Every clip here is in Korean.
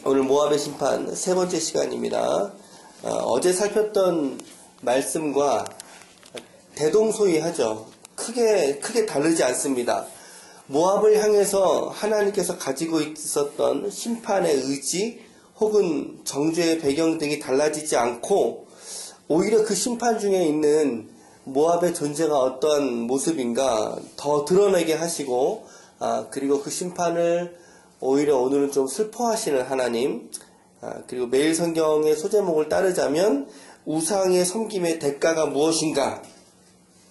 오늘 모압의 심판 세 번째 시간입니다. 어제 살폈던 말씀과 대동소이하죠. 크게 다르지 않습니다. 모압을 향해서 하나님께서 가지고 있었던 심판의 의지 혹은 정죄의 배경 등이 달라지지 않고 오히려 그 심판 중에 있는 모압의 존재가 어떠한 모습인가 더 드러내게 하시고 그리고 그 심판을 오히려 오늘은 좀 슬퍼하시는 하나님, 그리고 매일 성경의 소제목을 따르자면 우상의 섬김의 대가가 무엇인가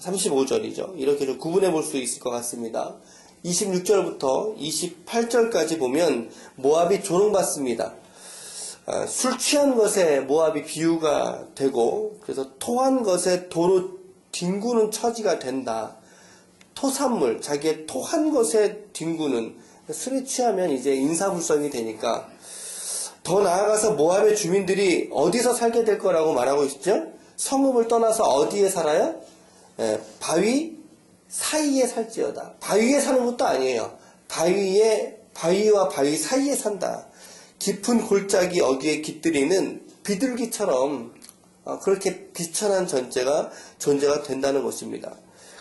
35절이죠. 이렇게 좀 구분해 볼 수 있을 것 같습니다. 26절부터 28절까지 보면 모압이 조롱받습니다. 술 취한 것에 모압이 비유가 되고, 그래서 토한 것에 도로 뒹구는 처지가 된다. 토산물, 자기의 토한 것에 뒹구는, 술에 취하면 이제 인사불성이 되니까. 더 나아가서 모압의 주민들이 어디서 살게 될 거라고 말하고 있죠? 성읍을 떠나서 어디에 살아요? 바위 사이에 살지어다. 바위에 사는 것도 아니에요. 바위와 바위 사이에 산다. 깊은 골짜기 어귀에 깃들이는 비둘기처럼 그렇게 비천한 존재가 된다는 것입니다.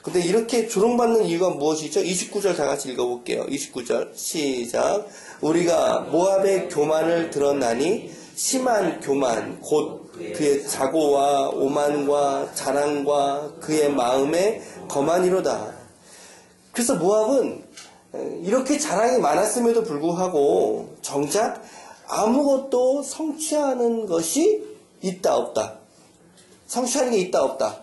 근데 이렇게 조롱받는 이유가 무엇이죠? 29절 다 같이 읽어볼게요. 29절 시작. 우리가 모압의 교만을 들었나니 심한 교만 곧 그의 자고와 오만과 자랑과 그의 마음에 거만이로다. 그래서 모압은 이렇게 자랑이 많았음에도 불구하고 정작 아무것도 성취하는 것이 있다 없다. 성취하는 게 있다 없다.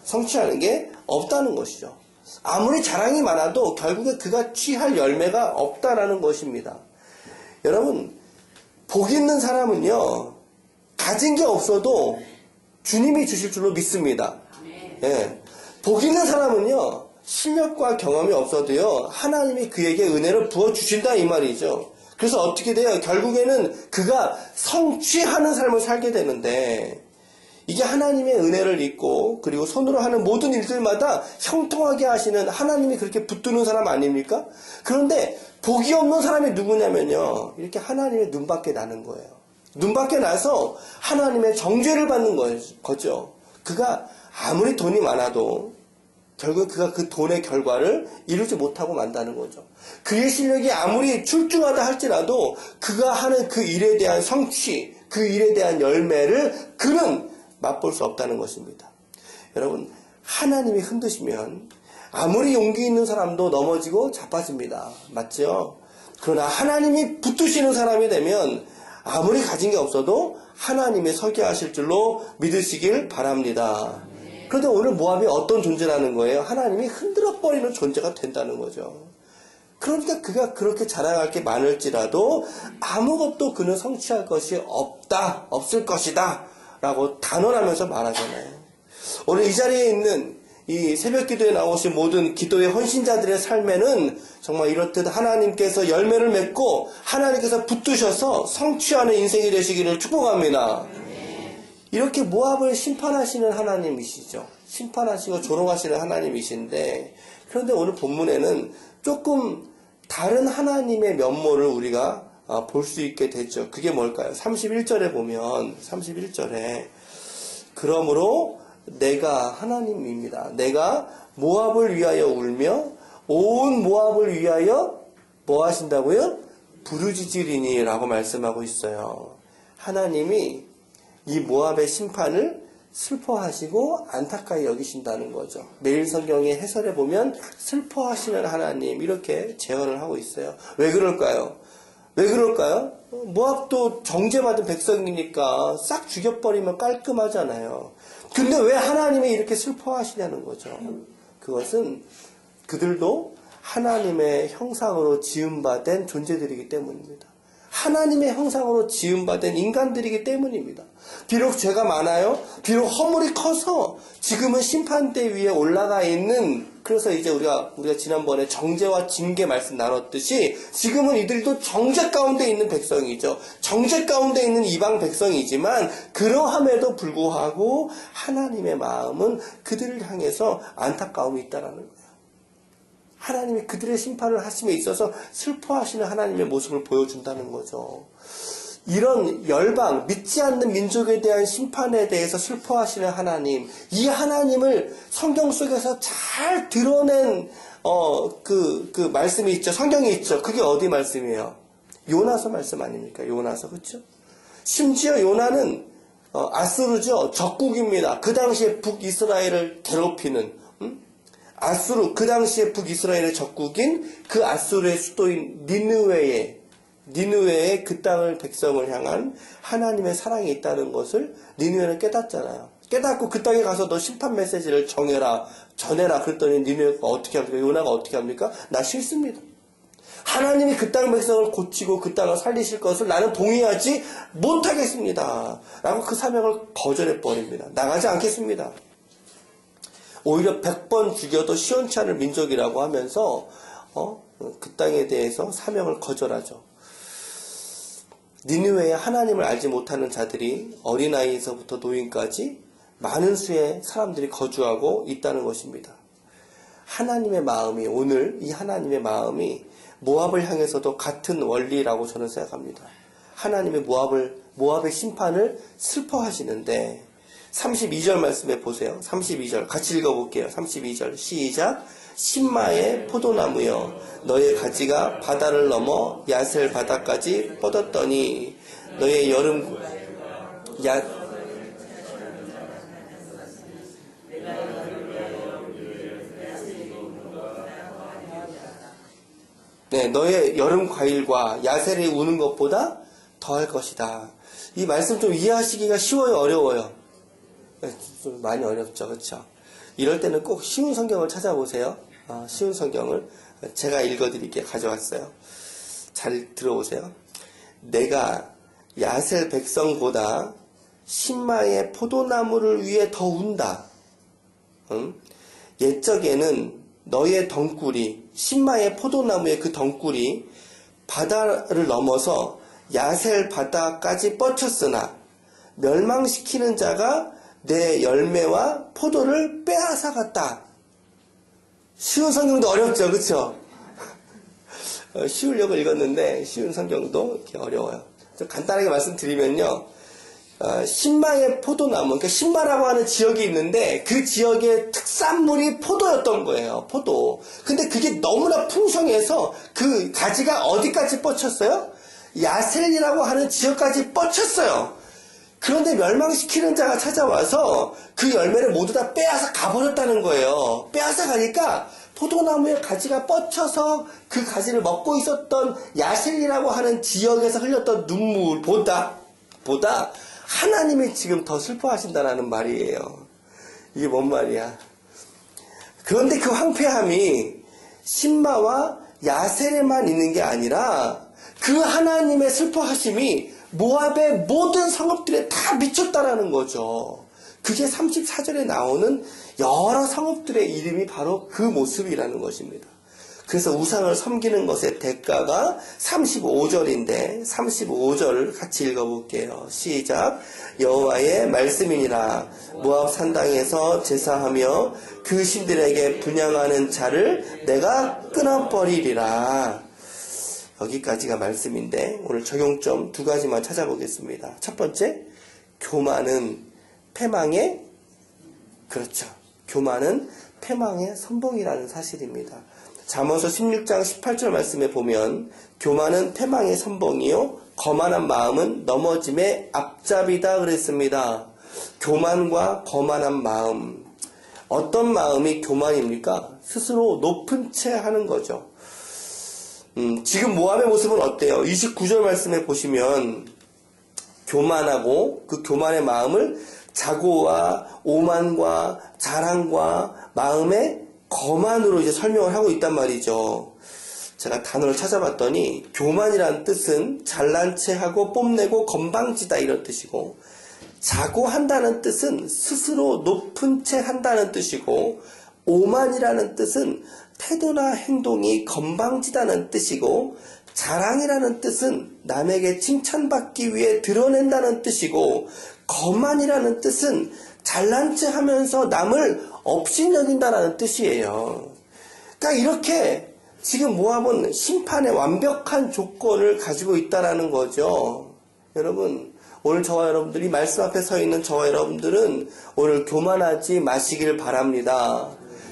성취하는 게 없다는 것이죠. 아무리 자랑이 많아도 결국에 그가 취할 열매가 없다라는 것입니다. 여러분, 복 있는 사람은요, 가진 게 없어도 주님이 주실 줄로 믿습니다. 예. 복 있는 사람은요, 실력과 경험이 없어도요, 하나님이 그에게 은혜를 부어주신다 이 말이죠. 그래서 어떻게 돼요? 결국에는 그가 성취하는 삶을 살게 되는데, 이게 하나님의 은혜를 입고 그리고 손으로 하는 모든 일들마다 형통하게 하시는 하나님이 그렇게 붙드는 사람 아닙니까? 그런데 복이 없는 사람이 누구냐면요, 이렇게 하나님의 눈밖에 나는 거예요. 눈밖에 나서 하나님의 정죄를 받는 거죠. 그가 아무리 돈이 많아도 결국 그가 그 돈의 결과를 이루지 못하고 만다는 거죠. 그의 실력이 아무리 출중하다 할지라도 그가 하는 그 일에 대한 성취, 그 일에 대한 열매를 그는 맛볼 수 없다는 것입니다. 여러분, 하나님이 흔드시면 아무리 용기 있는 사람도 넘어지고 자빠집니다. 맞죠? 그러나 하나님이 붙드시는 사람이 되면 아무리 가진 게 없어도 하나님이 서게 하실 줄로 믿으시길 바랍니다. 그런데 오늘 모압이 어떤 존재라는 거예요? 하나님이 흔들어버리는 존재가 된다는 거죠. 그러니까 그가 그렇게 자랑할 게 많을지라도 아무것도 그는 성취할 것이 없다, 없을 것이다 라고 단언하면서 말하잖아요. 오늘 이 자리에 있는 이 새벽 기도에 나오신 모든 기도의 헌신자들의 삶에는 정말 이렇듯 하나님께서 열매를 맺고 하나님께서 붙드셔서 성취하는 인생이 되시기를 축복합니다. 이렇게 모압을 심판하시는 하나님이시죠. 심판하시고 조롱하시는 하나님이신데, 그런데 오늘 본문에는 조금 다른 하나님의 면모를 우리가 볼 수 있게 되죠. 그게 뭘까요? 31절에 보면 31절에 그러므로 내가 하나님입니다. 내가 모압을 위하여 울며 온 모압을 위하여 뭐 하신다고요? 부르짖으리니 라고 말씀하고 있어요. 하나님이 이 모압의 심판을 슬퍼하시고 안타까이 여기신다는 거죠. 매일 성경의 해설에 보면 슬퍼하시는 하나님 이렇게 제언을 하고 있어요. 왜 그럴까요? 왜 그럴까요? 모압도 정죄받은 백성이니까 싹 죽여버리면 깔끔하잖아요. 근데 왜 하나님이 이렇게 슬퍼하시냐는 거죠. 그것은 그들도 하나님의 형상으로 지음받은 존재들이기 때문입니다. 하나님의 형상으로 지음받은 인간들이기 때문입니다. 비록 죄가 많아요. 비록 허물이 커서 지금은 심판대 위에 올라가 있는, 그래서 이제 우리가 지난번에 정죄와 징계 말씀 나눴듯이 지금은 이들도 정죄 가운데 있는 백성이죠. 정죄 가운데 있는 이방 백성이지만 그러함에도 불구하고 하나님의 마음은 그들을 향해서 안타까움이 있다라는 거예요. 하나님이 그들의 심판을 하심에 있어서 슬퍼하시는 하나님의 모습을 보여준다는 거죠. 이런 열방, 믿지 않는 민족에 대한 심판에 대해서 슬퍼하시는 하나님, 이 하나님을 성경 속에서 잘 드러낸 그 말씀이 있죠. 성경에 있죠. 그게 어디 말씀이에요? 요나서 말씀 아닙니까? 요나서, 그렇죠? 심지어 요나는 아수르죠. 적국입니다. 그 당시에 북이스라엘을 괴롭히는, 아수르, 그 당시에 북이스라엘의 적국인 그 아수르의 수도인 니느웨에 그 땅을 백성을 향한 하나님의 사랑이 있다는 것을 니느웨는 깨닫잖아요. 깨닫고 그 땅에 가서 너 심판 메시지를 전해라. 그랬더니 니느웨가 어떻게 합니까? 요나가 어떻게 합니까? 나 싫습니다. 하나님이 그 땅 백성을 고치고 그 땅을 살리실 것을 나는 동의하지 못하겠습니다. 라고 그 사명을 거절해버립니다. 나가지 않겠습니다. 오히려 100번 죽여도 시원치 않을 민족이라고 하면서 그 땅에 대해서 사명을 거절하죠. 니느웨에 하나님을 알지 못하는 자들이 어린아이에서부터 노인까지 많은 수의 사람들이 거주하고 있다는 것입니다. 하나님의 마음이, 오늘 이 하나님의 마음이 모압을 향해서도 같은 원리라고 저는 생각합니다. 하나님의 모압의 심판을 슬퍼하시는데 32절 말씀에 보세요. 32절 같이 읽어볼게요. 32절 시작. 신마의 포도나무여 너의 가지가 바다를 넘어 야셀 바다까지 뻗었더니 너의 여름 너의 여름 과일과 야셀이 우는 것보다 더할 것이다. 이 말씀 좀 이해하시기가 쉬워요, 어려워요? 좀 많이 어렵죠, 그렇죠? 이럴 때는 꼭 쉬운 성경을 찾아보세요. 쉬운 성경을 제가 읽어드릴게요. 가져왔어요. 잘 들어보세요. 내가 야셀 백성보다 신마의 포도나무를 위해 더 운다. 옛적에는 너의 덩굴이, 신마의 포도나무의 그 덩굴이 바다를 넘어서 야셀 바다까지 뻗쳤으나 멸망시키는 자가 내 열매와 포도를 빼앗아갔다. 쉬운 성경도 어렵죠, 그렇죠? 쉬우려고 읽었는데 쉬운 성경도 이렇게 어려워요. 좀 간단하게 말씀드리면요, 신마의 포도나무, 그러니까 신마라고 하는 지역이 있는데 그 지역의 특산물이 포도였던 거예요. 포도. 근데 그게 너무나 풍성해서 그 가지가 어디까지 뻗쳤어요? 야셀이라고 하는 지역까지 뻗쳤어요. 그런데 멸망시키는 자가 찾아와서 그 열매를 모두 다 빼앗아 가버렸다는 거예요. 빼앗아 가니까 포도나무의 가지가 뻗쳐서 그 가지를 먹고 있었던 야셀이라고 하는 지역에서 흘렸던 눈물보다 하나님이 지금 더 슬퍼하신다라는 말이에요. 이게 뭔 말이야? 그런데 그 황폐함이 신마와 야셀에만 있는 게 아니라 그 하나님의 슬퍼하심이 모압의 모든 성읍들에 다 미쳤다라는 거죠. 그게 34절에 나오는 여러 성읍들의 이름이 바로 그 모습이라는 것입니다. 그래서 우상을 섬기는 것의 대가가 35절인데 35절 같이 읽어볼게요. 시작. 여호와의 말씀이니라. 모압 산당에서 제사하며 그 신들에게 분향하는 자를 내가 끊어버리리라. 여기까지가 말씀인데 오늘 적용점 두 가지만 찾아보겠습니다. 첫 번째, 교만은 패망의, 그렇죠, 교만은 패망의 선봉이라는 사실입니다. 잠언서 16장 18절 말씀에 보면 교만은 패망의 선봉이요 거만한 마음은 넘어짐의 앞잡이다 그랬습니다. 교만과 거만한 마음, 어떤 마음이 교만입니까? 스스로 높은 채 하는 거죠. 지금 모압의 모습은 어때요? 29절 말씀에 보시면 교만하고 그 교만의 마음을 자고와 오만과 자랑과 마음의 거만으로 이제 설명을 하고 있단 말이죠. 제가 단어를 찾아봤더니 교만이라는 뜻은 잘난 체하고 뽐내고 건방지다 이런 뜻이고, 자고한다는 뜻은 스스로 높은 채 한다는 뜻이고, 오만이라는 뜻은 태도나 행동이 건방지다는 뜻이고, 자랑이라는 뜻은 남에게 칭찬받기 위해 드러낸다는 뜻이고, 거만이라는 뜻은 잘난 체 하면서 남을 업신여긴다는 뜻이에요. 그러니까 이렇게 지금 모압은 심판의 완벽한 조건을 가지고 있다라는 거죠. 여러분, 오늘 저와 여러분들이 말씀 앞에 서 있는 저와 여러분들은 오늘 교만하지 마시길 바랍니다.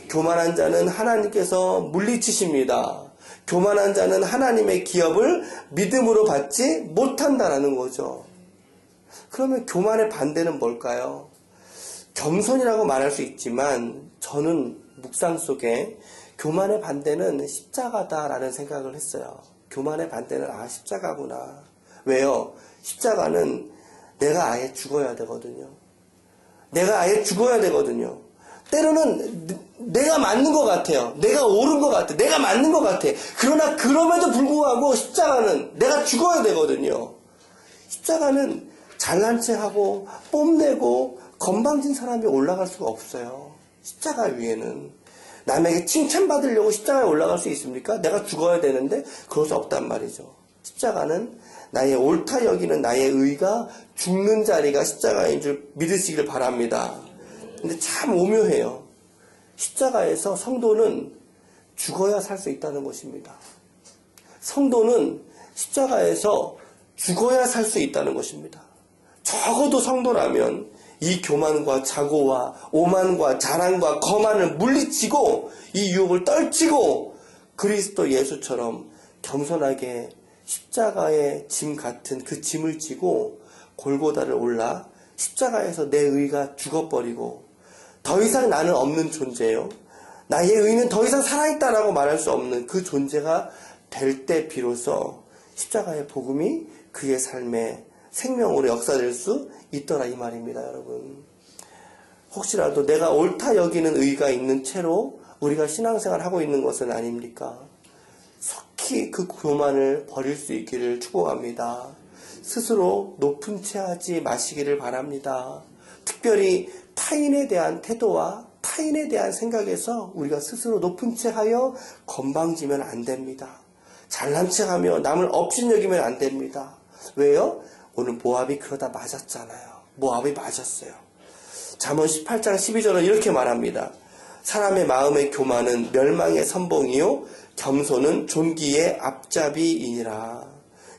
교만한 자는 하나님께서 물리치십니다. 교만한 자는 하나님의 기업을 믿음으로 받지 못한다라는 거죠. 그러면 교만의 반대는 뭘까요? 겸손이라고 말할 수 있지만 저는 묵상 속에 교만의 반대는 십자가다라는 생각을 했어요. 교만의 반대는 십자가구나. 왜요? 십자가는 내가 아예 죽어야 되거든요. 내가 아예 죽어야 되거든요. 때로는 내가 맞는 것 같아요. 내가 옳은 것 같아. 내가 맞는 것 같아. 그러나 그럼에도 불구하고 십자가는 내가 죽어야 되거든요. 십자가는 잘난 체하고 뽐내고 건방진 사람이 올라갈 수가 없어요. 십자가 위에는. 남에게 칭찬받으려고 십자가에 올라갈 수 있습니까? 내가 죽어야 되는데 그럴 수 없단 말이죠. 십자가는 나의 옳다 여기는 나의 의가 죽는 자리가 십자가인 줄 믿으시길 바랍니다. 근데 참 오묘해요. 십자가에서 성도는 죽어야 살 수 있다는 것입니다. 성도는 십자가에서 죽어야 살 수 있다는 것입니다. 적어도 성도라면 이 교만과 자고와 오만과 자랑과 거만을 물리치고 이 유혹을 떨치고 그리스도 예수처럼 겸손하게 십자가의 짐 같은 그 짐을 지고 골고다를 올라 십자가에서 내 의가 죽어버리고 더 이상 나는 없는 존재예요. 나의 의는 더 이상 살아있다라고 말할 수 없는 그 존재가 될 때 비로소 십자가의 복음이 그의 삶에 생명으로 역사될 수 있더라 이 말입니다. 여러분, 혹시라도 내가 옳다 여기는 의가 있는 채로 우리가 신앙생활을 하고 있는 것은 아닙니까? 속히 그 교만을 버릴 수 있기를 축복합니다. 스스로 높은 채 하지 마시기를 바랍니다. 특별히 타인에 대한 태도와 타인에 대한 생각에서 우리가 스스로 높은 채 하여 건방지면 안 됩니다. 잘난 체 하며 남을 업신여기면 안 됩니다. 왜요? 오늘 모압이 그러다 맞았잖아요. 모압이 맞았어요. 잠언 18장 12절은 이렇게 말합니다. 사람의 마음의 교만은 멸망의 선봉이요 겸손은 존귀의 앞잡이이니라.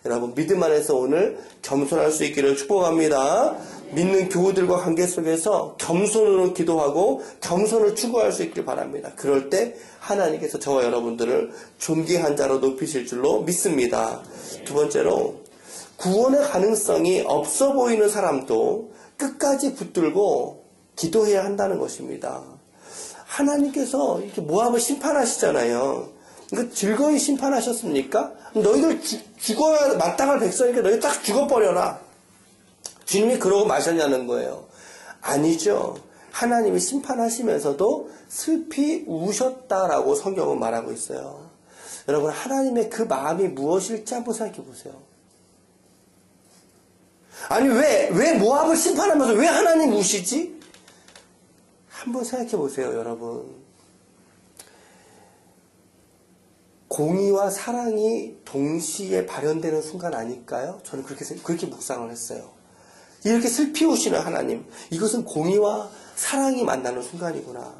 여러분, 믿음 안에서 오늘 겸손할 수 있기를 축복합니다. 믿는 교우들과 관계 속에서 겸손으로 기도하고 겸손을 추구할 수 있길 바랍니다. 그럴 때 하나님께서 저와 여러분들을 존귀한 자로 높이실 줄로 믿습니다. 두 번째로, 구원의 가능성이 없어 보이는 사람도 끝까지 붙들고 기도해야 한다는 것입니다. 하나님께서 이렇게 모압을 심판하시잖아요. 이거 즐거이 심판하셨습니까? 너희들 죽어야 마땅할 백성이니까 너희 딱 죽어버려라. 주님이 그러고 마셨냐는 거예요. 아니죠. 하나님이 심판하시면서도 슬피 우셨다라고 성경은 말하고 있어요. 여러분, 하나님의 그 마음이 무엇일지 한번 생각해 보세요. 아니, 왜 모압을 심판하면서 왜 하나님 우시지? 한번 생각해 보세요, 여러분. 공의와 사랑이 동시에 발현되는 순간 아닐까요? 저는 그렇게 묵상을 했어요. 이렇게 슬피 우시는 하나님, 이것은 공의와 사랑이 만나는 순간이구나.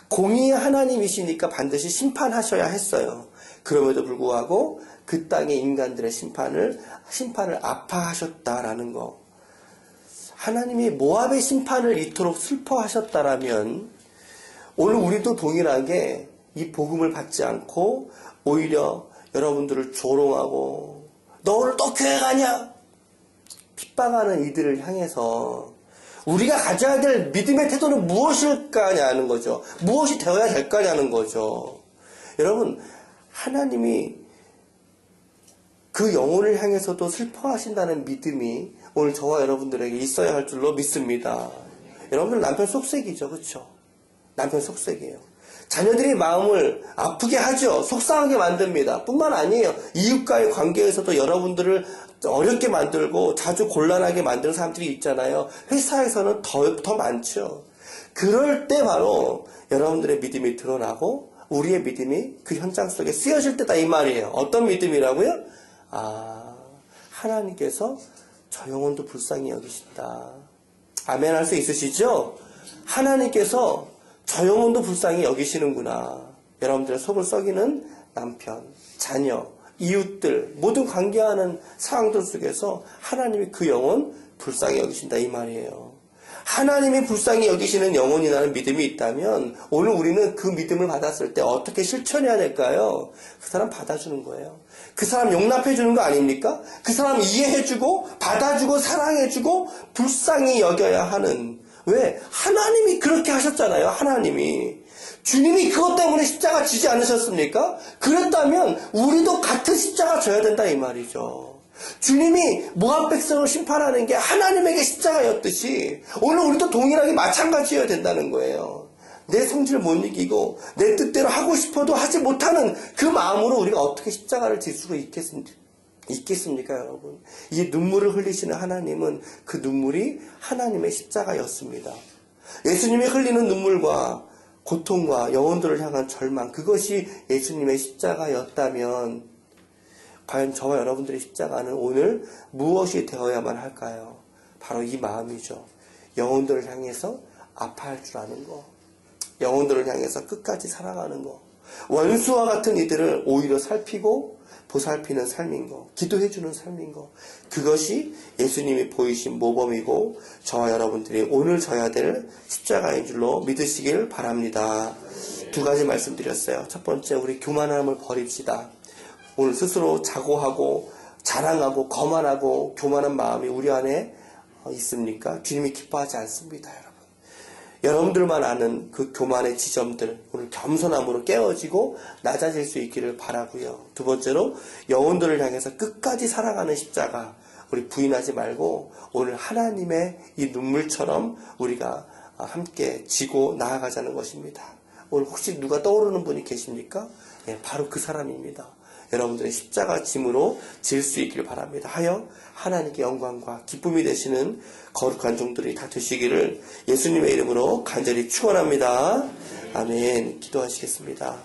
공의의 하나님이시니까 반드시 심판하셔야 했어요. 그럼에도 불구하고 그 땅의 인간들의 심판을 아파하셨다라는 거. 하나님이 모압의 심판을 이토록 슬퍼하셨다라면 오늘 우리도 동일하게 이 복음을 받지 않고 오히려 여러분들을 조롱하고 너 오늘 또 교회 가냐? 핍박하는 이들을 향해서 우리가 가져야 될 믿음의 태도는 무엇일까냐는 거죠. 무엇이 되어야 될까냐는 거죠. 여러분, 하나님이 그 영혼을 향해서도 슬퍼하신다는 믿음이 오늘 저와 여러분들에게 있어야 할 줄로 믿습니다. 여러분들 남편 속색이죠. 그렇죠? 남편 속색이에요. 자녀들이 마음을 아프게 하죠. 속상하게 만듭니다. 뿐만 아니에요. 이웃과의 관계에서도 여러분들을 어렵게 만들고 자주 곤란하게 만드는 사람들이 있잖아요. 회사에서는 더 많죠. 그럴 때 바로 여러분들의 믿음이 드러나고 우리의 믿음이 그 현장 속에 쓰여질 때다 이 말이에요. 어떤 믿음이라고요? 하나님께서 저 영혼도 불쌍히 여기신다. 아멘 할 수 있으시죠? 하나님께서 저 영혼도 불쌍히 여기시는구나. 여러분들의 속을 썩이는 남편, 자녀, 이웃들, 모든 관계하는 상황들 속에서 하나님이 그 영혼 불쌍히 여기신다 이 말이에요. 하나님이 불쌍히 여기시는 영혼이라는 믿음이 있다면 오늘 우리는 그 믿음을 받았을 때 어떻게 실천해야 될까요? 그 사람 받아주는 거예요. 그 사람 용납해주는 거 아닙니까? 그 사람 이해해주고 받아주고 사랑해주고 불쌍히 여겨야 하는, 왜? 하나님이 그렇게 하셨잖아요. 하나님이. 주님이 그것 때문에 십자가 지지 않으셨습니까? 그랬다면 우리도 같은 십자가 져야 된다 이 말이죠. 주님이 모압 백성을 심판하는 게 하나님에게 십자가였듯이 오늘 우리도 동일하게 마찬가지여야 된다는 거예요. 내 성질을 못 이기고 내 뜻대로 하고 싶어도 하지 못하는 그 마음으로 우리가 어떻게 십자가를 질 수가 있겠습니까, 여러분? 이 눈물을 흘리시는 하나님은 그 눈물이 하나님의 십자가였습니다. 예수님이 흘리는 눈물과 고통과 영혼들을 향한 절망, 그것이 예수님의 십자가였다면 과연 저와 여러분들의 십자가는 오늘 무엇이 되어야만 할까요? 바로 이 마음이죠. 영혼들을 향해서 아파할 줄 아는 거, 영혼들을 향해서 끝까지 살아가는 거, 원수와 같은 이들을 오히려 살피고 보살피는 삶인 거, 기도해주는 삶인 거, 그것이 예수님이 보이신 모범이고 저와 여러분들이 오늘 져야 될 십자가인 줄로 믿으시길 바랍니다. 두 가지 말씀드렸어요. 첫 번째, 우리 교만함을 버립시다. 오늘 스스로 자고하고 자랑하고 거만하고 교만한 마음이 우리 안에 있습니까? 주님이 기뻐하지 않습니다, 여러분. 여러분들만 아는 그 교만의 지점들, 오늘 겸손함으로 깨어지고 낮아질 수 있기를 바라고요. 두 번째로, 영혼들을 향해서 끝까지 살아가는 십자가, 우리 부인하지 말고 오늘 하나님의 이 눈물처럼 우리가 함께 지고 나아가자는 것입니다. 오늘 혹시 누가 떠오르는 분이 계십니까? 네, 바로 그 사람입니다. 여러분들의 십자가 짐으로 질 수 있기를 바랍니다. 하여 하나님께 영광과 기쁨이 되시는 거룩한 종들이 다 되시기를 예수님의 이름으로 간절히 축원합니다. 아멘. 기도하시겠습니다.